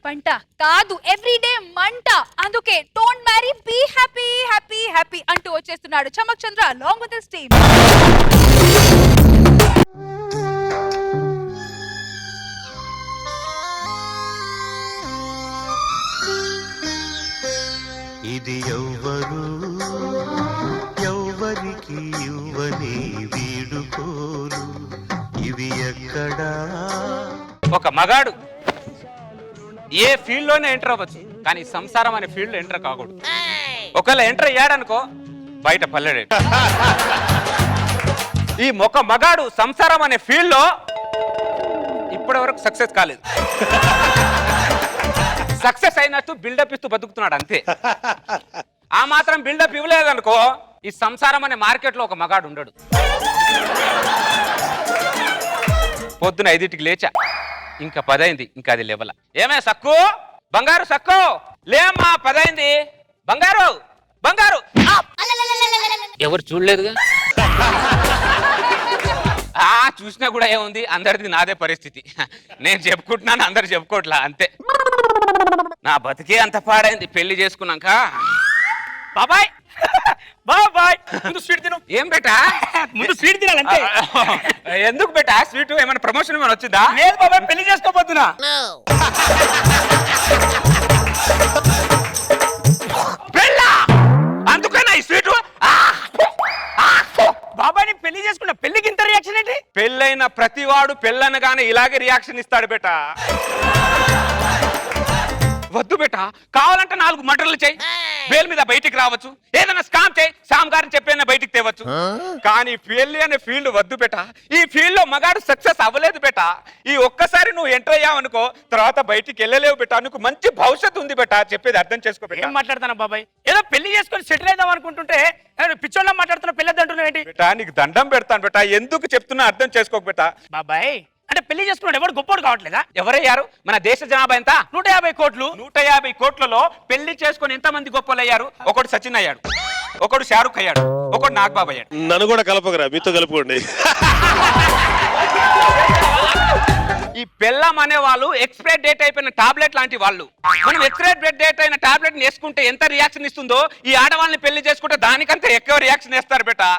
పంట కాదు ఎవ్రీడే మంట. అందుకే don't marry be happy happy happy అంటూ వచ్చేస్తున్నాడు చమక్ చంద్ర along with his team. ఇది ఎవ్వరు ఎవ్వరికి ఇవ్వని వీడుకోలు ఇవి ఎక్కడా. ఒక మగాడు ఏ ఫీల్డ్ లోనే ఎంటర్ అవ్వచ్చు, కానీ సంసారం అనే ఫీల్డ్ లో ఎంటర్ కాకూడదు. ఒకవేళ ఎంటర్ అయ్యాడనుకో బయట పల్లెడే. ఈ ఒక మగాడు సంసారం అనే ఫీల్డ్ లో ఇప్పటి వరకు సక్సెస్ కాలేదు. సక్సెస్ అయినట్టు బిల్డప్ ఇస్తూ బతుకుతున్నాడు అంతే. ఆ మాత్రం బిల్డప్ ఇవ్వలేదనుకో ఈ సంసారం అనే మార్కెట్ లో ఒక మగాడు ఉండడు. పొద్దున 5ంటికి లేచా, ఇంకా 10 అయింది, ఇంకా అది లేవల. ఏమే సక్కు, బంగారు సక్కు లేమ్మా, 10 అయింది, బంగారు బంగారు. ఎవరు చూడలేదుగా. చూసినా కూడా ఏముంది, అందరిది నాదే పరిస్థితి. నేను చెప్పుకుంటున్నాను, అందరు చెప్పుకోవట్లా అంతే. నా బతికే అంత పాడైంది పెళ్లి చేసుకున్నాక. బాబాయ్ బాబాయ్ ముందు స్వీట్ తిను. ఏం బేటా? ముందు స్వీట్ తినాలంటే. ఎందుకు బేటా స్వీట్? ఏమైనా ప్రమోషన్ ఏమైనా వచ్చిందా? లేదు బాబాయ్, పెళ్లి చేసుకోబోతున్నా. పెళ్ళా? అందుకనా ఈ స్వీట్? బాబాయ్ నేను పెళ్లి చేసుకున్నా, పెళ్లికి ఇంత రియాక్షన్ ఏంటి? పెళ్ళైన ప్రతివాడు పెళ్ళనగానే ఇలాగే రియాక్షన్ ఇస్తాడు బేటా. వద్దు బేటా, కావాలంటే 4 మటర్లు చేయి, బెయిల్ మీద బయటికి రావచ్చు. ఏదైనా స్కామ్ చేయి, సామ్ గారిని చెప్పైనా బయటికి తేవచ్చు. కానీ పెళ్లి అనే ఫీల్డ్ వద్దు బేటా. ఈ ఫీల్డ్ లో మగాడు సక్సెస్ అవ్వలేదు బేటా. ఈ ఒక్కసారి నువ్వు ఎంటర్ అయ్యావనుకో తర్వాత బయటికి వెళ్ళలేవు బేటా. నీకు మంచి భవిష్యత్తు ఉంది బేటా, చెప్పేది అర్థం చేసుకో బేటా. ఏం మాట్లాడతానా బాబాయ్? ఏదో పెళ్లి చేసుకొని సెటిల్ అయిదాం అనుకుంటుంటే పిచ్చోళ్ళ మాట్లాడుతున్నా, పెళ్లి అంటున్నావు ఏంటి? బేటా నీకు దండం పెడతాను బేటా, ఎందుకు చెప్తున్నా అర్థం చేసుకోక బేటా. బాబాయ్ అంటే పెళ్లి చేసుకున్నాడు ఎవరు గొప్పడు కావట్లేదా? ఎవరయ్యారు? మన దేశ జనాభా ఎంత? 150 కోట్లు. 150 కోట్లలో పెళ్లి చేసుకుని ఎంతమంది గొప్పలు అయ్యారు? ఒకడు సచిన్ అయ్యాడు, ఒకడు షారుఖ్ అయ్యాడు, ఒకడు నాగబాబు అయ్యాడు. నన్ను కూడా కలపకరా, మీతో కలుపుకోండి. ఈ పెళ్ళం అనే వాళ్ళు ఎక్స్పైర్ డేట్ అయిపోయిన టాబ్లెట్ లాంటి వాళ్ళు. మనం ఎక్స్పైర్ డేట్ అయిన టాబ్లెట్ వేసుకుంటే ఎంత రియాక్షన్ ఇస్తుందో ఈ ఆడవాళ్ళని పెళ్లి చేసుకుంటే దానికంటే ఎక్కువ రియాక్షన్ ఇస్తారు బేటా.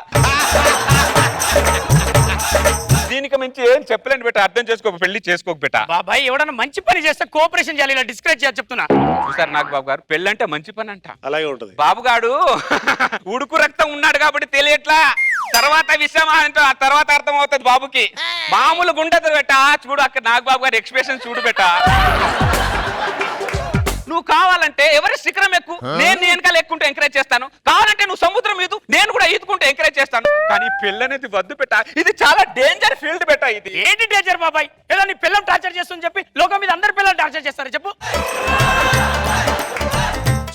దీనికి మించి ఏం చెప్పలేను బేటా, అర్థం చేసుకోక పెళ్లి చేసుకోక బేటా. బాబాయ్ ఎవడన్నా మంచి పని చేస్తే కోఆపరేషన్ చేయాలి, ఇలా డిస్కరేజ్ చేయాలి చెప్తున్నా. చూసారు నాగబాబు గారు, పెళ్ళి అంటే మంచి పని అంట. అలాగే ఉంటది. బాబుగాడు ఉడుకు రక్తం ఉన్నాడు కాబట్టి తెలియట్లా, తర్వాత విషయం అంటే ఆ తర్వాత అర్థం అవుతుంది బాబుకి. మామూలు గుండెదు బెట్టా. చూడు అక్కడ నాగబాబు గారి ఎక్స్ప్రెషన్ చూడు బెట్టా. నువ్వు కావాలంటే ఎవరి శిఖరం ఎక్కువ, నేను వెనకాల ఎక్కుంటే ఎంకరేజ్ చేస్తాను. కావాలంటే నువ్వు సముద్రం మీద, నేను కూడా ఈదుకుంటే ఎంకరేజ్ చేస్తాను. కానీ పెళ్ళి అనేది వద్దు బెట్టా, ఇది చాలా డేంజర్ ఫీల్డ్ బెట్టా. ఇది ఏంటి డేంజర్ బాబాయ్? ఏదో నీ పిల్లం టార్చర్ చేస్తుందని చెప్పి లోకం మీద అందరు పిల్లలు టార్చర్ చేస్తారా చెప్పు?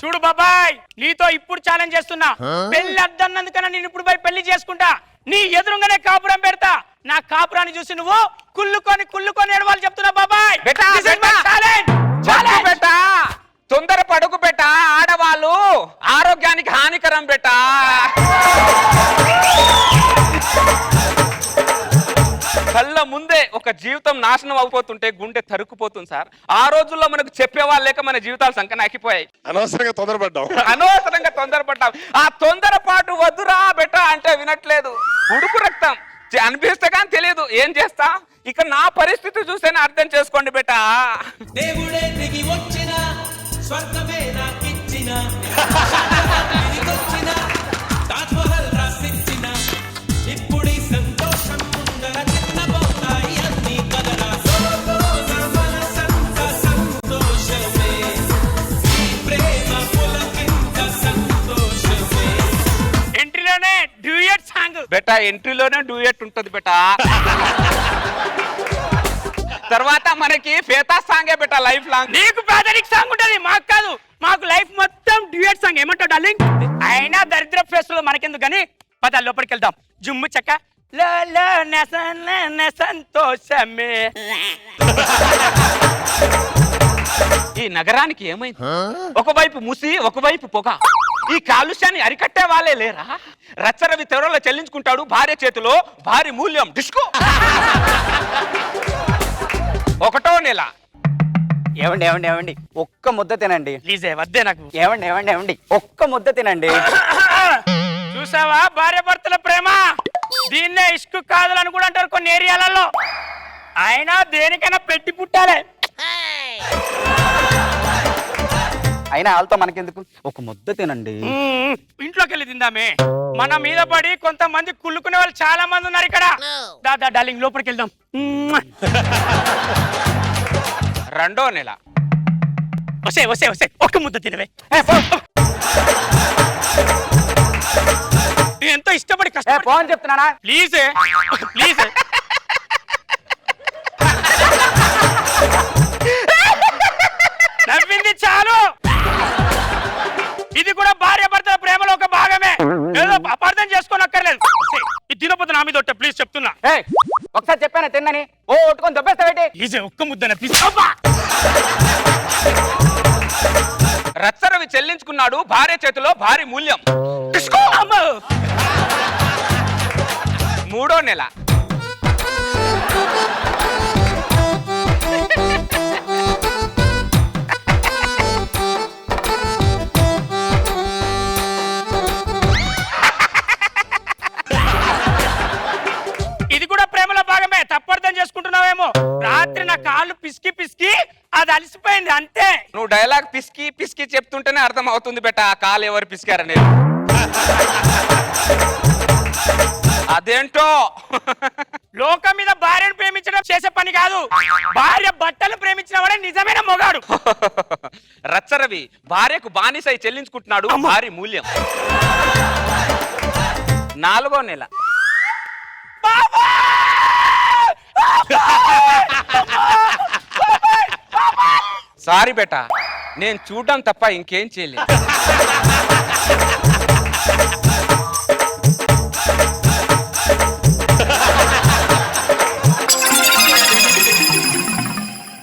చూడు బాబాయ్, నీతో ఇప్పుడు ఛాలెంజ్ చేస్తున్నా. పెళ్లి అద్దన్నందుకన్నా నేను ఇప్పుడు పోయి పెళ్లి చేసుకుంటా, నీ ఎదురుగానే కాపురం పెడతా. నా కాపురాన్ని చూసి నువ్వు కుళ్ళుకొని ఏడవాలి చెప్తున్నా బాబాయ్. బెట్టా తొందర పడుకు బెట్టా, ఆడవాళ్ళు ఆరోగ్యానికి హానికరం బెట్టా. కళ్ళ ముందే ఒక జీవితం నాశనం అయిపోతుంటే గుండె తరుక్కుపోతుంది సార్. ఆ రోజుల్లో మనకు చెప్పేవాళ్ళు లేక మన జీవితాలు సంకనాకిపోయాయి. అనవసరంగా తొందరపడ్డాం. ఆ తొందరపాటు వద్దురా బెట్ట అంటే వినట్లేదు. ఉడుకు రక్తం అనిపిస్తే కానీ తెలియదు, ఏం చేస్తా. ఇక నా పరిస్థితి చూస్తేనే అర్థం చేసుకోండి బెట్టా. దేవుడే దిగి వచ్చిన స్వర్గమే నాకిచ్చిన తాజ్మహల్ రాసిచ్చిన ఇప్పుడు సంతోషం ముందర చిన్నబోతాయి అన్ని కదరా. మనసంత సంతోషమే, ఈ ప్రేమ పులకింత సంతోషమే. ఎంట్రీలోనే డ్యూయట్ సాంగ్ బెట్టా, ఎంట్రీలోనే డ్యూయట్ ఉంటది బెట్టా. తర్వాత మనకి ఫేతా సాంగే బెట్టా లైఫ్ లాంగ్. నీకు పేదరిక్ సాంగ్ ఉంటది, మాకు కాదు. మాకు లైఫ్ మొత్తం డ్యూయట్ సాంగ్. ఏమంటావు డార్లింగ్? అయినా దరిద్ర ఫేస్లో మనకెందుకు కానీ పద లోపలికి వెళ్దాం. జుమ్ము చెక్క సంతోషమే. ఈ నగరానికి ఏమైంది? ఒకవైపు ముసి, ఒకవైపు పొగ. ఈ కాలుష్యాన్ని అరికట్టే వాళ్ళే లేరా? రచ్చరవి తెరలో చెల్లించుకుంటాడు భార్య చేతిలో, భారీ మూల్యం డిస్కో. ఒకటో నెల ఏమండి ఏమండి ఏమండి ఒక్క ముద్ద తినండి. ప్లీజ్ వద్దే నాకు. ఏమండి ఏమండి ఏమండి ఒక్క ముద్ద తినండి. చూసావా భార్య భర్తల ప్రేమ, దీన్నే ఇష్కు కాదులని కూడా అంటారు కొన్ని ఏరియాలలో. అయినా దేనికైనా పెట్టి పుట్టాలి. అయినా వాళ్ళతో మనకెందుకు, ఒక ముద్ద తినండి. ఇంట్లోకి వెళ్ళి తిందామే. మన మీద పడి కొంతమంది కుళ్ళుకునే వాళ్ళు చాలా మంది ఉన్నారు ఇక్కడ. దాదా డార్లింగ్ లోపలికి వెళ్దాం. రెండో నెల. వసే వసే వసే ఒక్క ముద్ద తినవే. ఎంతో ఇష్టపడి కష్టపడి ఫోన్ చెప్తున్నానా? Please please. నవ్వింది చాలు. ఇది కూడా భార్య భర్తల ప్రేమలో ఒక భాగమే. ఏదో అపార్థం చేసుకోనక్కర్లేదు. ఇది తినపోతే నా మీద ఒట్టే, ప్లీజ్ చెప్తున్నా. ఒకసారి చెప్పాను తిన్నని, ఓ ఒట్టుకొని దొబ్బేస్తావేంటి? ప్లీజ్ ఒక్క ముద్దన ప్లీజ్. రచ్చరవి చెల్లించుకున్నాడు భార్య చేతిలో భారీ మూల్యం. మూడో నెల. ఇది కూడా ప్రేమలో భాగమే. తప్పర్థం చేసుకుంటున్నావేమో. రాత్రి నా కాళ్ళు పిసికి పిసికి అది అలసిపోయింది అంతే. నువ్వు డైలాగ్ పిసికి పిసికి చెప్తుంటేనే అర్థం అవుతుంది బెట్ట ఆ కాలు ఎవరు పిసికారనేది. అదేంటో లోకం మీద భార్యను ప్రేమించడం చేసే పని కాదు. భార్య బట్టలు ప్రేమించిన వాడే నిజమైన మొగాడు. రచ్చరవి భార్యకు బానిసై చెల్లించుకుంటున్నాడు భారీ మూల్యం. నాలుగో నెల. సారీ బేటా, నేను చూడడం తప్ప ఇంకేం చేయలేదు.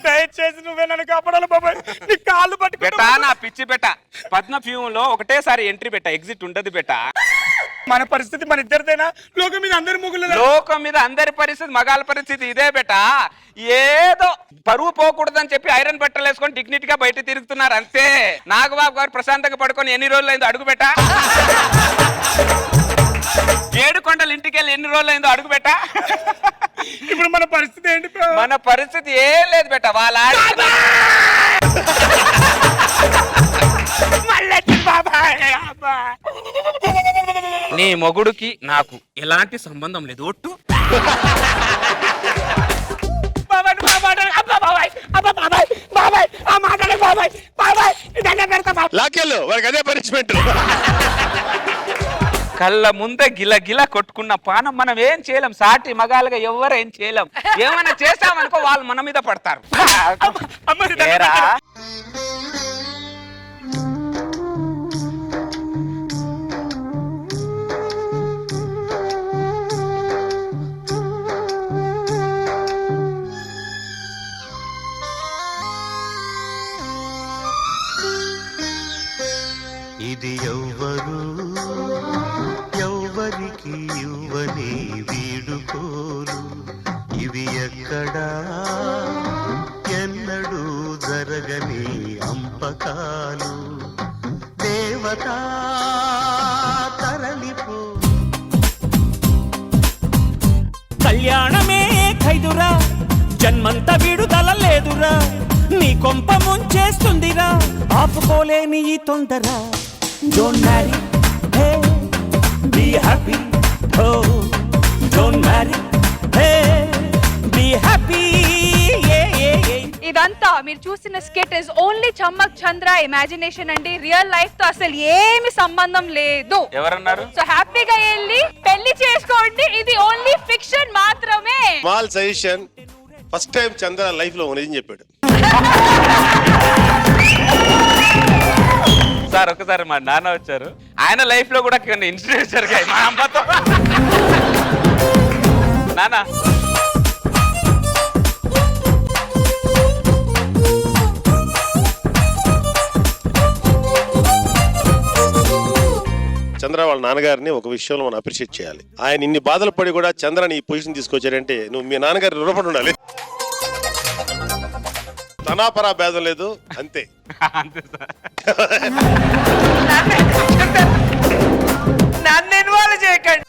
దయచేసి నువ్వే నన్ను కాపాడాలి బాబాయ్. నీ కాళ్ళు బెటా పట్టుకుంటా. నా పిచ్చి బెట. పద్మ ఫ్యూమ్ లో ఒకటేసారి ఎంట్రీ బెట్ట, ఎగ్జిట్ ఉండదు బెట. మన పరిస్థితి మన ఇద్దరిదేనా? లోకం మీద అందరి ముగ్గులు. లోకం మీద అందరి పరిస్థితి, మగాళ్ళ పరిస్థితి ఇదే బెట. ఏదో పరువు పోకూడదని చెప్పి ఐరన్ బట్టలు వేసుకొని డిగ్నిటీ గా బయట తిరుగుతున్నారు అంతే. నాగబాబు గారు ప్రశాంతంగా పడుకొని ఎన్ని రోజులు అయిందో అడుగు బెట. ఏడుకొండలు ఇంటికి వెళ్ళి ఎన్ని రోజులు అయిందో అడుగు బెట. ఇప్పుడు మన పరిస్థితి ఏంటి? మన పరిస్థితి ఏం లేదు బెట. వాళ్ళ నీ మొగుడుకి నాకు ఎలాంటి సంబంధం లేదు ఒట్టు. లాకెళ్ళు వాడికి అదే పనిష్మెంట్. కళ్ళ ముందే గిల గిల కొట్టుకున్న పానం మనం ఏం చేయలేం. సాటి మగాలుగా ఎవరు ఏం చేయలేం. ఏమైనా చేస్తామనుకో వాళ్ళు మన మీద పడతారు. ఏరా, ఇది ఎవ్వరు ఎవ్వరికి ఇవ్వని వీడుకోలు. ఇవి ఎక్కడా ఎన్నడూ జరగని అంపకాలు. దేవతా తరలిపో. కళ్యాణమే ఖైదురా, జన్మంత విడుదల లేదురా. నీ కొంప ముంచేస్తుందిరా, ఆపుకోలేని ఈ తొందర. Don't marry, hey be happy. Oh don't marry, hey be happy. ఇదంతా మీరు చూసిన skit is only Chammak Chandra imagination అండి. రియల్ లైఫ్ తో అసలు ఏమి సంబంధం లేదు. ఎవరన్నారు? సో హ్యాపీగా వెళ్ళి పెళ్లి చేసుకోండి. ఇది ఓన్లీ ఫిక్షన్ మాత్రమే. స్మాల్ సజెషన్, ఫస్ట్ టైం చంద్ర లైఫ్ లో నిజం చెప్పాడు. సార్ ఒకసారి మా నాన్న వచ్చారు. ఆయన లైఫ్ లో కూడా కొన్ని ఇన్సిడెంట్స్ జరిగాయి మా అమ్మతో. నాన్న చంద్ర వాళ్ళ నాన్నగారిని ఒక విషయంలో మనం అప్రిషియేట్ చేయాలి. ఆయన ఇన్ని బాధలు పడి కూడా చంద్రని ఈ పొజిషన్ తీసుకొచ్చారంటే నువ్వు మీ నాన్నగారి రుణపడి ఉండాలి. తనాపరా భేదం లేదు అంతే. అంతే సార్. నన్ను ఇన్వాల్వ్ చేయకండి.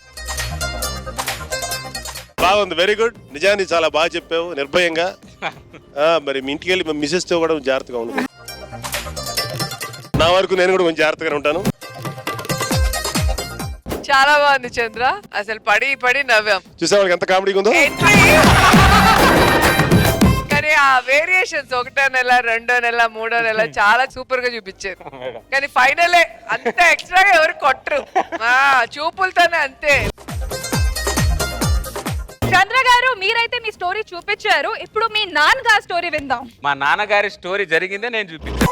బాగుంది, వెరీ గుడ్. నిజాన్ని చాలా బాగా చెప్పావు, నిర్భయంగా. మరి మీ ఇంటికి వెళ్ళి మిసెస్ తో కూడా జాగ్రత్తగా ఉండు. నా వరకు నేను కూడా కొంచెం జాగ్రత్తగా ఉంటాను. చాలా బాగుంది చంద్ర, అసలు పడి పడి నవ్వాం. చూసే వాళ్ళకి ఎంత కామెడీగా ఉందో. కానీ ఆ వేరియేషన్స్ 1వ నెల 2వ నెల 3వ నెల చాలా సూపర్ గా చూపించారు. కానీ ఫైనలే అంత ఎక్స్ట్రాగా ఎవరు కొట్టరు, చూపులతోనే అంతే. చంద్ర గారు మీరైతే మీ స్టోరీ చూపించారు, ఇప్పుడు మీ నాన్నగారి స్టోరీ విందాం. మా నాన్నగారి స్టోరీ జరిగిందే నేను చూపించాను.